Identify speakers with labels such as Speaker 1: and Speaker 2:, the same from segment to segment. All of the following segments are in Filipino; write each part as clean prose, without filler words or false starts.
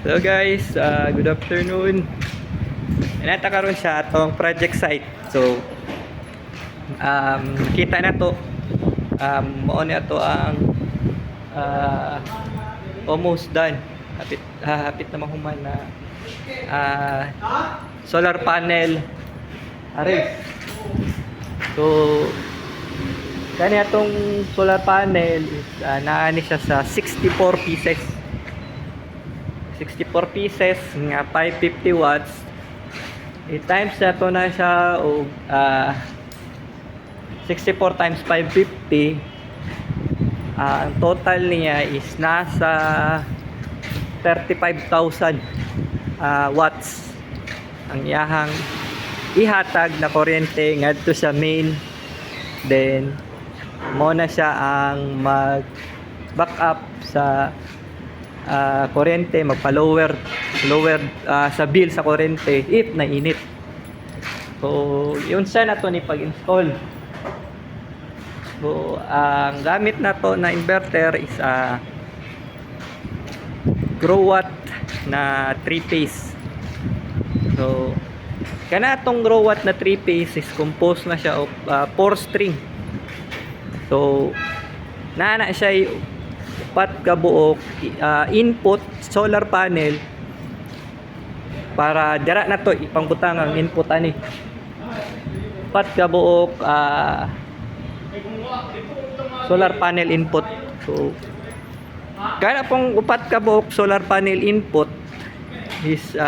Speaker 1: Hello guys, good afternoon. Inata karon siya atong project site. So, kita na to. Mao ni ato ang almost done. Hapit na mahuman na solar panel array. So, kani atong solar panel is naani siya sa 64 pieces. 64 pieces nga 550 watts. I-times na to na siya o 64 times 550. Ang total niya is nasa 35,000 watts ang iyahang ihatag na kuryente ngadto sa main. Then mo na siya ang mag back up sa kuryente, magpa-lower sa bill sa kuryente if nainit. So yun siya na to ni pag-install. So ang gamit na to na inverter is Growatt na 3-phase. So kana tong Growatt na 3-phase is composed na siya of 4 string. So naana siya upat ka buok input solar panel para dira na to ipangbutang ang input ani. Upat ka buok solar panel input. So kana pong upat ka buok solar panel input is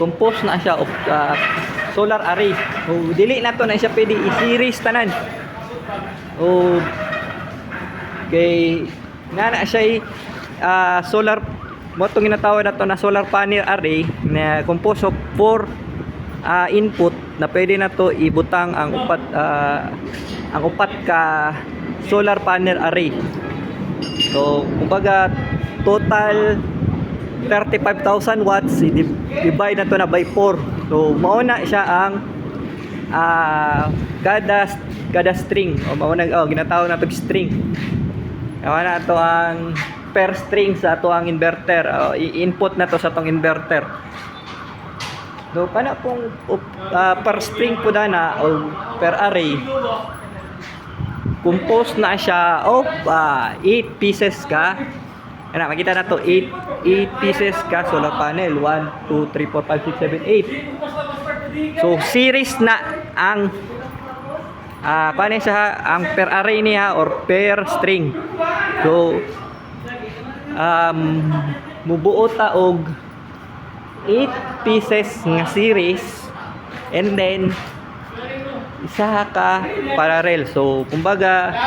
Speaker 1: composed na siya of solar array. So dili na to na siya pwede i-series tanan. O kay na siya solar mo itong ginatawag na to na solar panel array na composed of 4 input na pwede na to ibutang ang upat ka solar panel array. So kumbaga total 35,000 watts i-divide na to na by 4. So mauna siya ang kada string o mauna ginatawag na pag string. Awa na to ang per string sa ato ang inverter. I-input na to sa tong inverter. So kana pong per string po na o per array composed na siya of 8 pieces ka. Ana makita na to 8 pieces ka solar panel. 1 2 3 4 5 6 7 8. So series na ang paano siya ang per array niya or per string. So mubuo ta og 8 pieces nga series and then isa ka parallel. So kumbaga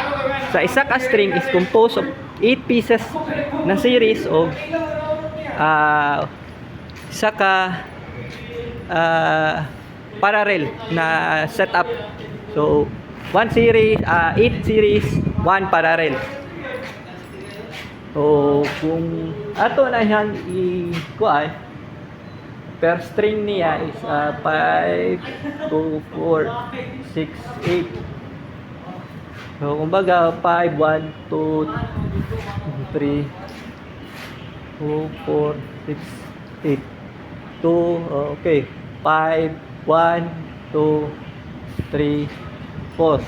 Speaker 1: sa isa ka string is composed of 8 pieces na series of isa ka parallel na setup. So 1 series 8 series 1 parallel. So kung ato na siyang i-kuan per string niya is 5 2 4 6 8. So kumbaga 5 1 2 3 2 4 6 8 2 okay 5 1 2 3 4.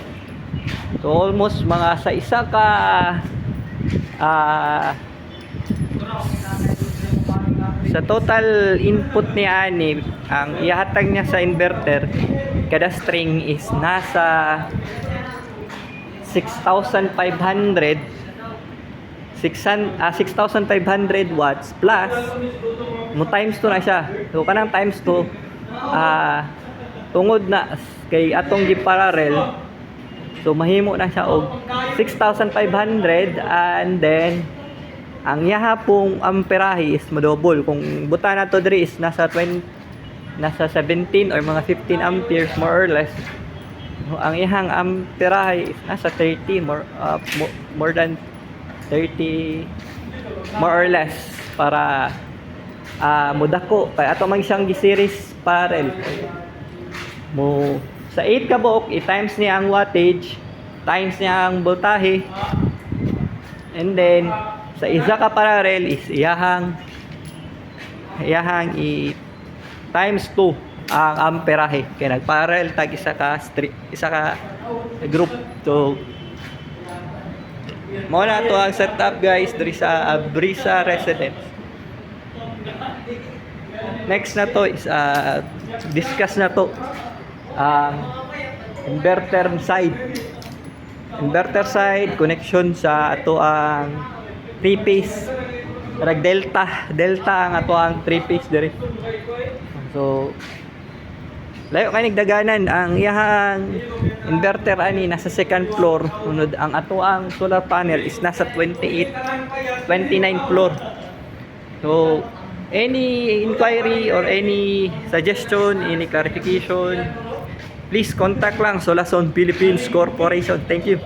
Speaker 1: So almost mga sa isa ka sa total input niya ani ang ihatag niya sa inverter kada string is nasa 6,500 watts plus mo times 2 na siya. So kanang times 2 tungod na kay atong gi-parallel. So mahimo na siya og 6,500 and then ang yaha pong amperahe is modouble. Kung buta na to diri is nasa 17 or mga 15 amperes more or less. Ang ihang amperahe is nasa 30 more than 30 more or less para mudako kay ato man siyang gi-series parallel. Mo sa 8 ka buok i-times niya ang wattage times niya ang voltahe and then Sa isa ka parallel is iyahang times 2 ang amperahe kay nagparallel tag isa ka group. So mo na to ang setup guys diri sa Brisa Residence. Next na to is discuss na to ang inverter side connection sa ato ang 3-phase rag delta ang ato ang 3-phase diri. So layo kay nagdaganan ang iyang inverter ani nasa second floor, unod ang ato ang solar panel is nasa 29 floor. So any inquiry or any suggestion, any clarification, please contact lang Solason Philippines Corporation. Thank you.